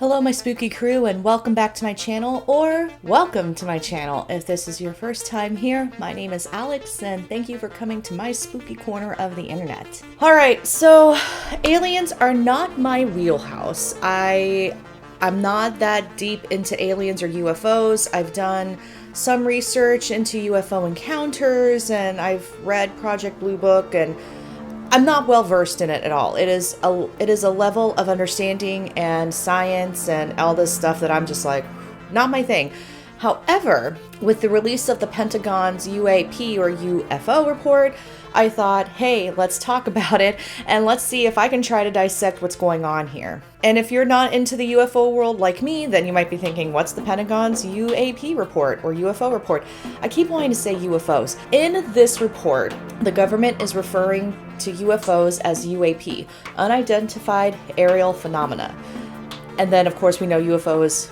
Hello my spooky crew and welcome back to my channel, or welcome to my channel if this is your first time here. My name is Alex and thank you for coming to my spooky corner of the internet. Alright, so aliens are not my wheelhouse. I'm not that deep into aliens or UFOs. I've done some research into UFO encounters and I've read Project Blue Book, and I'm not well versed in it at all. It is a level of understanding and science and all this stuff that I'm just like, not my thing. However, with the release of the Pentagon's UAP or UFO report, I thought, hey, let's talk about it and let's see if I can try to dissect what's going on here. And if you're not into the UFO world like me, then you might be thinking, what's the Pentagon's UAP report or UFO report? I keep wanting to say UFOs. In this report, the government is referring to UFOs as UAP, unidentified aerial phenomena. And then, of course, we know UFO is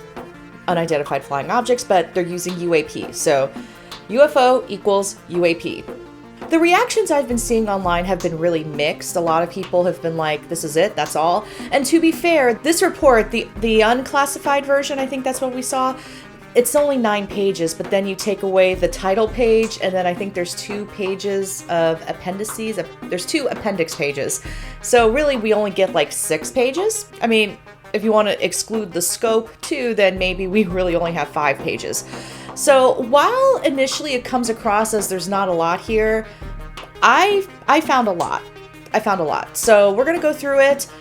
unidentified flying objects, but they're using UAP. So UFO equals UAP. The reactions I've been seeing online have been really mixed. A lot of people have been like, this is it, that's all. And to be fair, this report, the unclassified version, I think that's what we saw, it's only 9 pages, but then you take away the title page, and then I think there's 2 pages of appendices. There's 2 appendix pages. So really, we only get like 6 pages. I mean, if you want to exclude the scope too, then maybe we really only have 5 pages. So while initially it comes across as there's not a lot here, I found a lot. So we're going to go through it.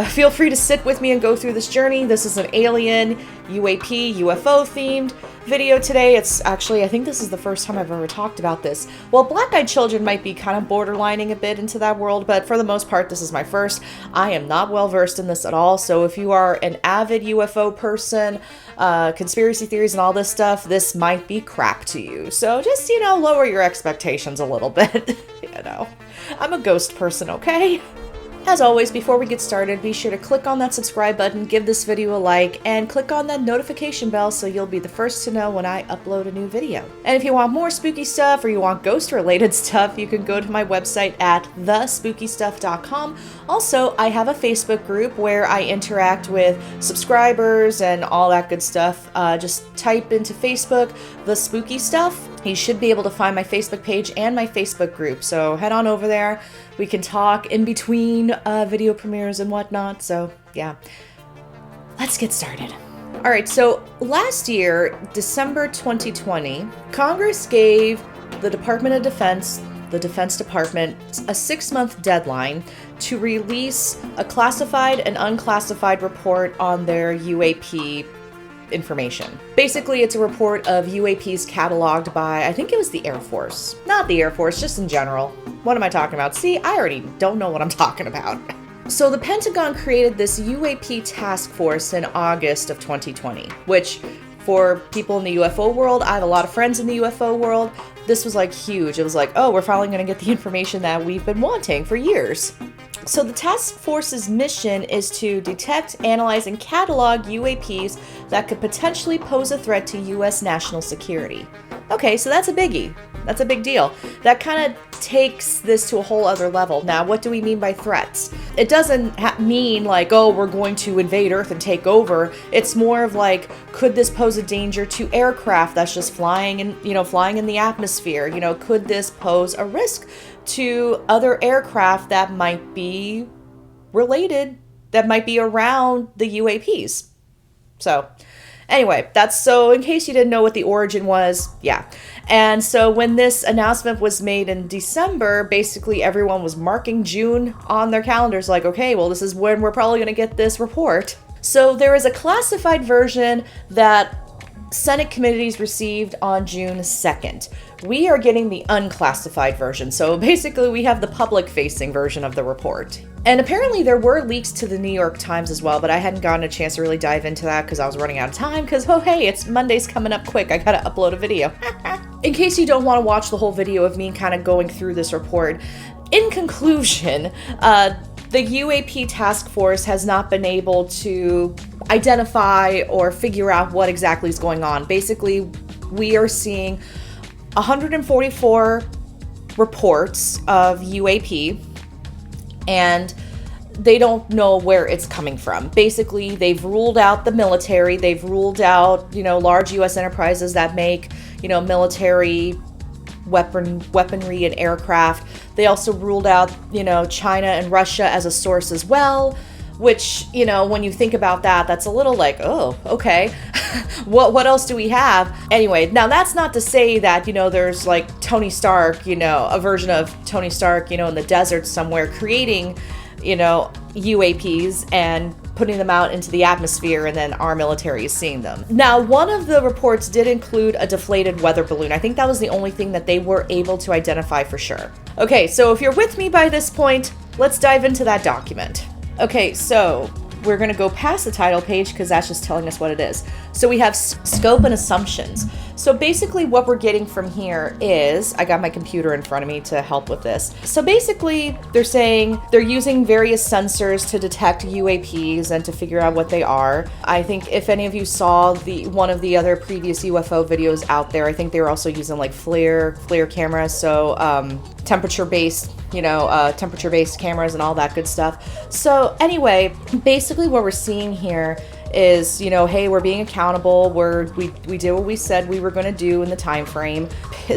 Feel free to sit with me and go through this journey. This is an alien, UAP, UFO themed video today. It's actually, I think this is the first time I've ever talked about this. Well, Black-Eyed Children might be kind of borderlining a bit into that world, but for the most part, this is my first. I am not well versed in this at all, so if you are an avid UFO person, conspiracy theories and all this stuff, this might be crap to you. So just, lower your expectations a little bit. I'm a ghost person, okay? As always, before we get started, be sure to click on that subscribe button, give this video a like, and click on that notification bell so you'll be the first to know when I upload a new video. And if you want more spooky stuff or you want ghost-related stuff, you can go to my website at thespookystuff.com. Also, I have a Facebook group where I interact with subscribers and all that good stuff. Just type into Facebook, The Spooky Stuff. You should be able to find my Facebook page and my Facebook group, so head on over there. We can talk in between video premieres and whatnot, so yeah. Let's get started. All right, so last year, December 2020, Congress gave the Department of Defense, the Defense Department, a 6-month deadline to release a classified and unclassified report on their UAP information. Basically, it's a report of UAPs cataloged by, I think it was the Air Force. Not the Air Force, just in general. What am I talking about? See, I already don't know what I'm talking about. So the Pentagon created this UAP task force in August of 2020, which for people in the UFO world, I have a lot of friends in the UFO world, this was like huge. It was like, oh, we're finally going to get the information that we've been wanting for years. So the task force's mission is to detect, analyze, and catalog UAPs that could potentially pose a threat to U.S. national security. Okay, so that's a biggie. That's a big deal. That kind of takes this to a whole other level. Now, what do we mean by threats? It doesn't mean like, oh, we're going to invade Earth and take over. It's more of like, could this pose a danger to aircraft that's just flying in, flying in the atmosphere? Could this pose a risk to other aircraft that might be related, that might be around the UAPs? So anyway, that's so in case you didn't know what the origin was, yeah. And so when this announcement was made in December, basically everyone was marking June on their calendars like, okay, well, this is when we're probably going to get this report. So there is a classified version that Senate committees received on June 2nd. We are getting the unclassified version. So basically we have the public-facing version of the report. And apparently there were leaks to the New York Times as well, but I hadn't gotten a chance to really dive into that because I was running out of time because, oh hey, it's Monday's coming up quick. I gotta upload a video. In case you don't want to watch the whole video of me kind of going through this report, in conclusion, the UAP task force has not been able to identify or figure out what exactly is going on. Basically, we are seeing 144 reports of UAP, and they don't know where it's coming from. Basically, they've ruled out the military. They've ruled out, large U.S. enterprises that make, military weaponry and aircraft. They also ruled out, China and Russia as a source as well, which, when you think about that, that's a little like, oh, okay. What else do we have? Anyway, now that's not to say that, there's like Tony Stark, a version of Tony Stark, in the desert somewhere creating, UAPs and putting them out into the atmosphere, and then our military is seeing them. Now, one of the reports did include a deflated weather balloon. I think that was the only thing that they were able to identify for sure. Okay, so if you're with me by this point, let's dive into that document. Okay, so we're going to go past the title page because that's just telling us what it is. So we have scope and assumptions. So basically what we're getting from here is, I got my computer in front of me to help with this. So basically they're saying they're using various sensors to detect UAPs and to figure out what they are. I think if any of you saw one of the other previous UFO videos out there, I think they were also using like FLIR cameras. So temperature-based cameras and all that good stuff. So anyway, basically what we're seeing here is, hey, we're being accountable. We did what we said we were going to do in the time frame.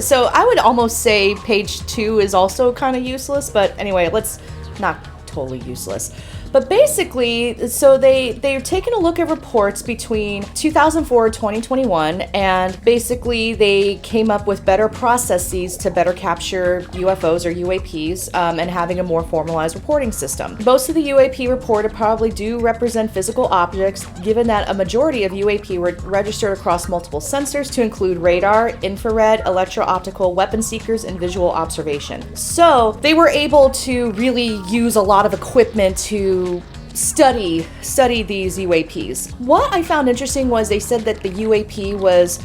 So I would almost say page 2 is also kind of useless, but anyway, let's not totally useless. But basically, so they're taking a look at reports between 2004 and 2021, and basically they came up with better processes to better capture UFOs or UAPs, and having a more formalized reporting system. Most of the UAP reported probably do represent physical objects, given that a majority of UAP were registered across multiple sensors to include radar, infrared, electro-optical, weapon seekers, and visual observation. So they were able to really use a lot of equipment to study these UAPs. What I found interesting was they said that the UAP was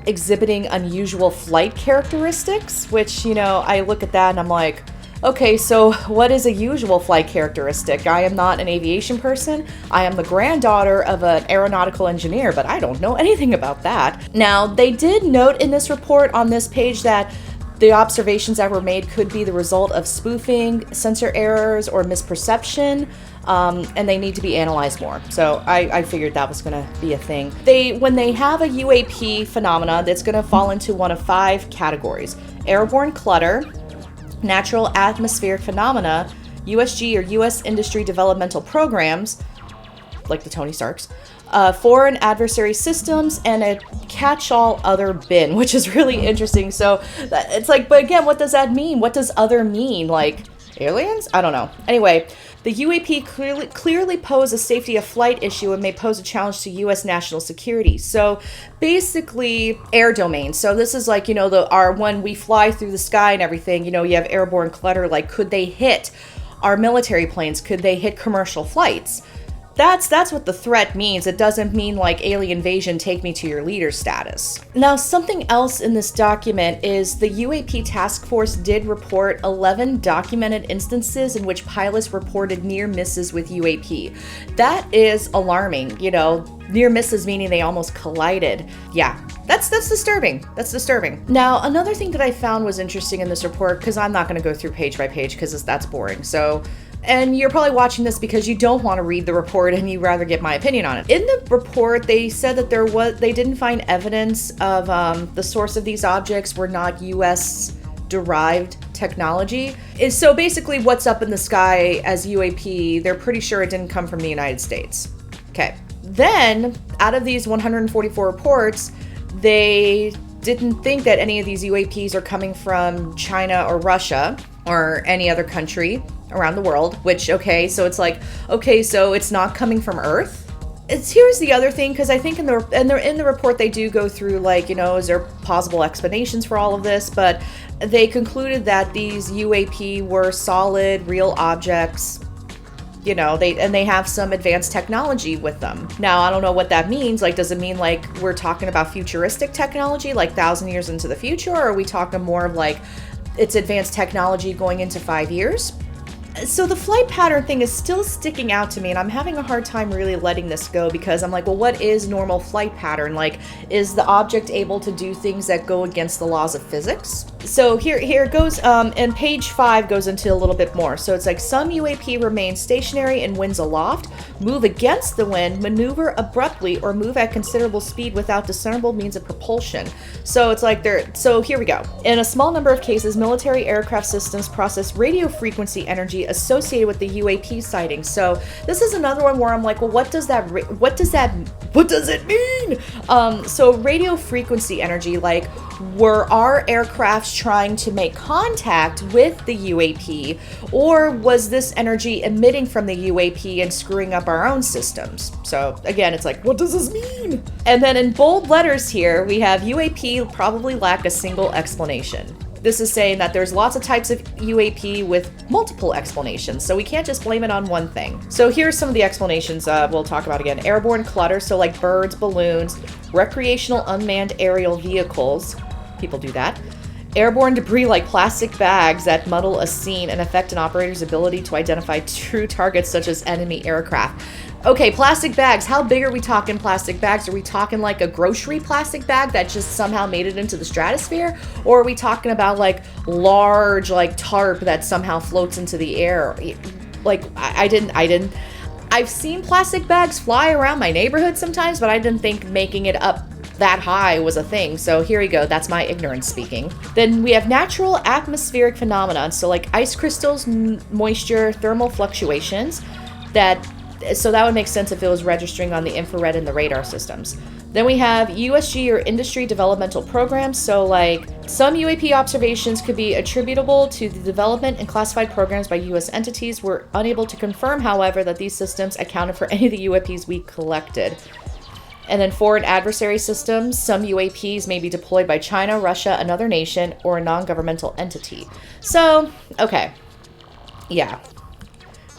exhibiting unusual flight characteristics, which, I look at that and I'm like, okay, so what is a usual flight characteristic? I am not an aviation person. I am the granddaughter of an aeronautical engineer, but I don't know anything about that. Now, they did note in this report on this page that the observations that were made could be the result of spoofing, sensor errors, or misperception, and they need to be analyzed more. So I figured that was going to be a thing. When they have a UAP phenomena, that's going to fall into one of 5 categories: airborne clutter, natural atmospheric phenomena, USG or U.S. industry developmental programs, like the Tony Starks, foreign adversary systems, and a catch-all other bin, which is really interesting. So it's like, but again, what does that mean? What does other mean? Like aliens? I don't know. Anyway, the UAP clearly pose a safety of flight issue and may pose a challenge to U.S. national security. So basically, air domain. So this is like, when we fly through the sky and everything, you have airborne clutter. Like, could they hit our military planes? Could they hit commercial flights? That's what the threat means. It doesn't mean like alien invasion, take me to your leader status. Now, something else in this document is the UAP task force did report 11 documented instances in which pilots reported near misses with UAP. That is alarming. Near misses meaning they almost collided. Yeah, that's disturbing. That's disturbing. Now, another thing that I found was interesting in this report, because I'm not going to go through page by page because that's boring. And you're probably watching this because you don't want to read the report and you'd rather get my opinion on it. In the report, they said that they didn't find evidence of the source of these objects were not U.S. derived technology. So basically what's up in the sky as UAP, they're pretty sure it didn't come from the United States. Okay. Then, out of these 144 reports, they didn't think that any of these UAPs are coming from China or Russia or any other country around the world, which, okay, so it's like, okay, so it's not coming from Earth. Here's the other thing, because I think in the report they do go through like, is there possible explanations for all of this, but they concluded that these UAP were solid, real objects. They have some advanced technology with them. Now, I don't know what that means. Like, does it mean like we're talking about futuristic technology, like 1,000 years into the future, or are we talking more of like it's advanced technology going into 5 years? So the flight pattern thing is still sticking out to me, and I'm having a hard time really letting this go, because I'm like, well, what is normal flight pattern? Like, is the object able to do things that go against the laws of physics? So here it goes, and page 5 goes into a little bit more. So it's like some UAP remain stationary in winds aloft, move against the wind, maneuver abruptly, or move at considerable speed without discernible means of propulsion. So it's like so here we go. In a small number of cases, military aircraft systems process radio frequency energy associated with the UAP sightings. So this is another one where I'm like, well, what does it mean? So radio frequency energy, like, were our aircrafts trying to make contact with the UAP, or was this energy emitting from the UAP and screwing up our own systems? So again, it's like, what does this mean? And then in bold letters here, we have UAP probably lack a single explanation. This is saying that there's lots of types of UAP with multiple explanations, so we can't just blame it on one thing. So here's some of the explanations we'll talk about again. Airborne clutter, so like birds, balloons, recreational unmanned aerial vehicles. People do that. Airborne debris like plastic bags that muddle a scene and affect an operator's ability to identify true targets such as enemy aircraft. Okay, plastic bags. How big are we talking plastic bags? Are we talking like a grocery plastic bag that just somehow made it into the stratosphere? Or are we talking about like large, like tarp that somehow floats into the air? Like, I've seen plastic bags fly around my neighborhood sometimes, but I didn't think making it up that high was a thing. So here we go. That's my ignorance speaking. Then we have natural atmospheric phenomena. So like ice crystals, moisture, thermal fluctuations. So that would make sense if it was registering on the infrared and the radar systems. Then we have USG or industry developmental programs. So like some UAP observations could be attributable to the development and classified programs by US entities. We're unable to confirm, however, that these systems accounted for any of the UAPs we collected. And then foreign adversary systems, some UAPs may be deployed by China, Russia, another nation, or a non-governmental entity. So, okay. Yeah.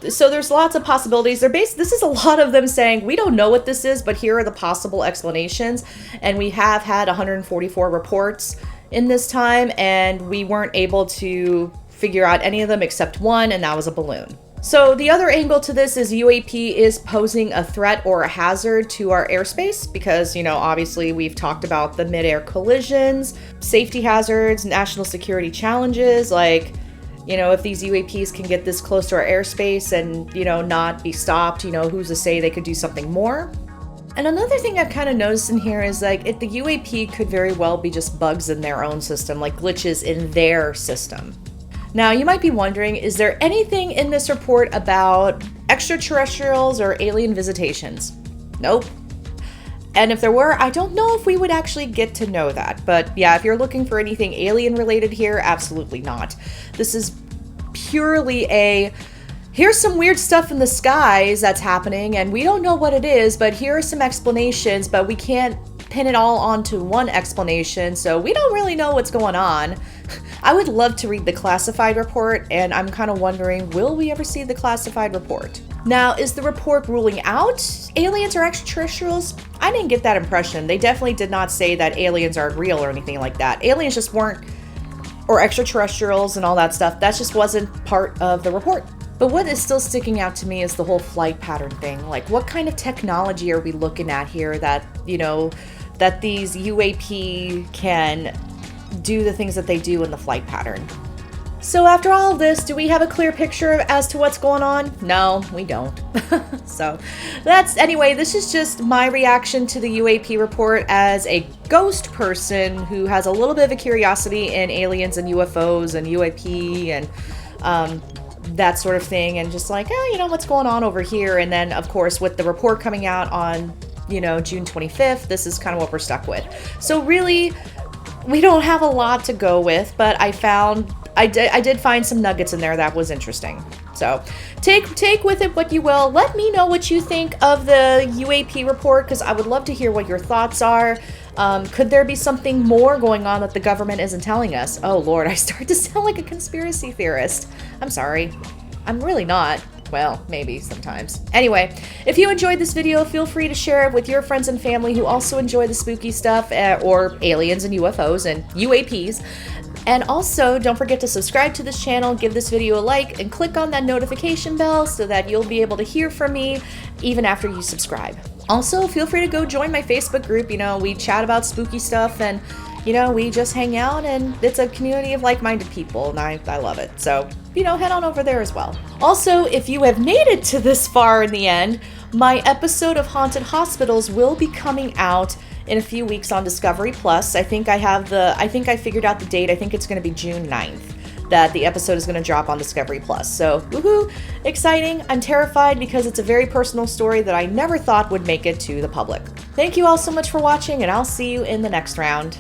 So there's lots of possibilities. This is a lot of them saying, we don't know what this is, but here are the possible explanations. And we have had 144 reports in this time, and we weren't able to figure out any of them except one, and that was a balloon. So the other angle to this is UAP is posing a threat or a hazard to our airspace because, you know, obviously we've talked about the mid-air collisions, safety hazards, national security challenges, like, you know, if these UAPs can get this close to our airspace and, you know, not be stopped, you know, who's to say they could do something more? And another thing I've kind of noticed in here is like the UAP could very well be just bugs in their own system, like glitches in their system. Now, you might be wondering, is there anything in this report about extraterrestrials or alien visitations? Nope. And if there were, I don't know if we would actually get to know that. But yeah, if you're looking for anything alien related here, absolutely not. This is purely here's some weird stuff in the skies that's happening, and we don't know what it is, but here are some explanations, but we can't pin it all onto one explanation, so we don't really know what's going on. I would love to read the classified report, and I'm kind of wondering, will we ever see the classified report? Now, is the report ruling out aliens or extraterrestrials? I didn't get that impression. They definitely did not say that aliens aren't real or anything like that. Aliens just weren't, or extraterrestrials and all that stuff, that just wasn't part of the report. But what is still sticking out to me is the whole flight pattern thing. Like, what kind of technology are we looking at here that, you know, that these UAP can do the things that they do in the flight pattern? So after all of this, do we have a clear picture as to what's going on? No, we don't. So anyway, this is just my reaction to the UAP report as a ghost person who has a little bit of a curiosity in aliens and UFOs and UAP and that sort of thing, and just like, oh, you know, what's going on over here? And then, of course, with the report coming out on, you know, June 25th, this is kind of what we're stuck with. So really, we don't have a lot to go with, but I did find some nuggets in there that was interesting. So take with it what you will. Let me know what you think of the UAP report, because I would love to hear what your thoughts are. Could there be something more going on that the government isn't telling us? Oh Lord, I start to sound like a conspiracy theorist. I'm sorry. I'm really not. Well, maybe sometimes. Anyway, if you enjoyed this video, feel free to share it with your friends and family who also enjoy the spooky stuff, or aliens and UFOs and UAPs. And also, don't forget to subscribe to this channel, give this video a like, and click on that notification bell so that you'll be able to hear from me even after you subscribe. Also, feel free to go join my Facebook group. You know, we chat about spooky stuff, and you know, we just hang out, and it's a community of like-minded people, and I love it. So, you know, head on over there as well. Also, if you have made it to this far in the end, my episode of Haunted Hospitals will be coming out in a few weeks on Discovery Plus. I think I figured out the date. I think it's going to be June 9th that the episode is going to drop on Discovery Plus. So, woohoo, exciting. I'm terrified because it's a very personal story that I never thought would make it to the public. Thank you all so much for watching, and I'll see you in the next round.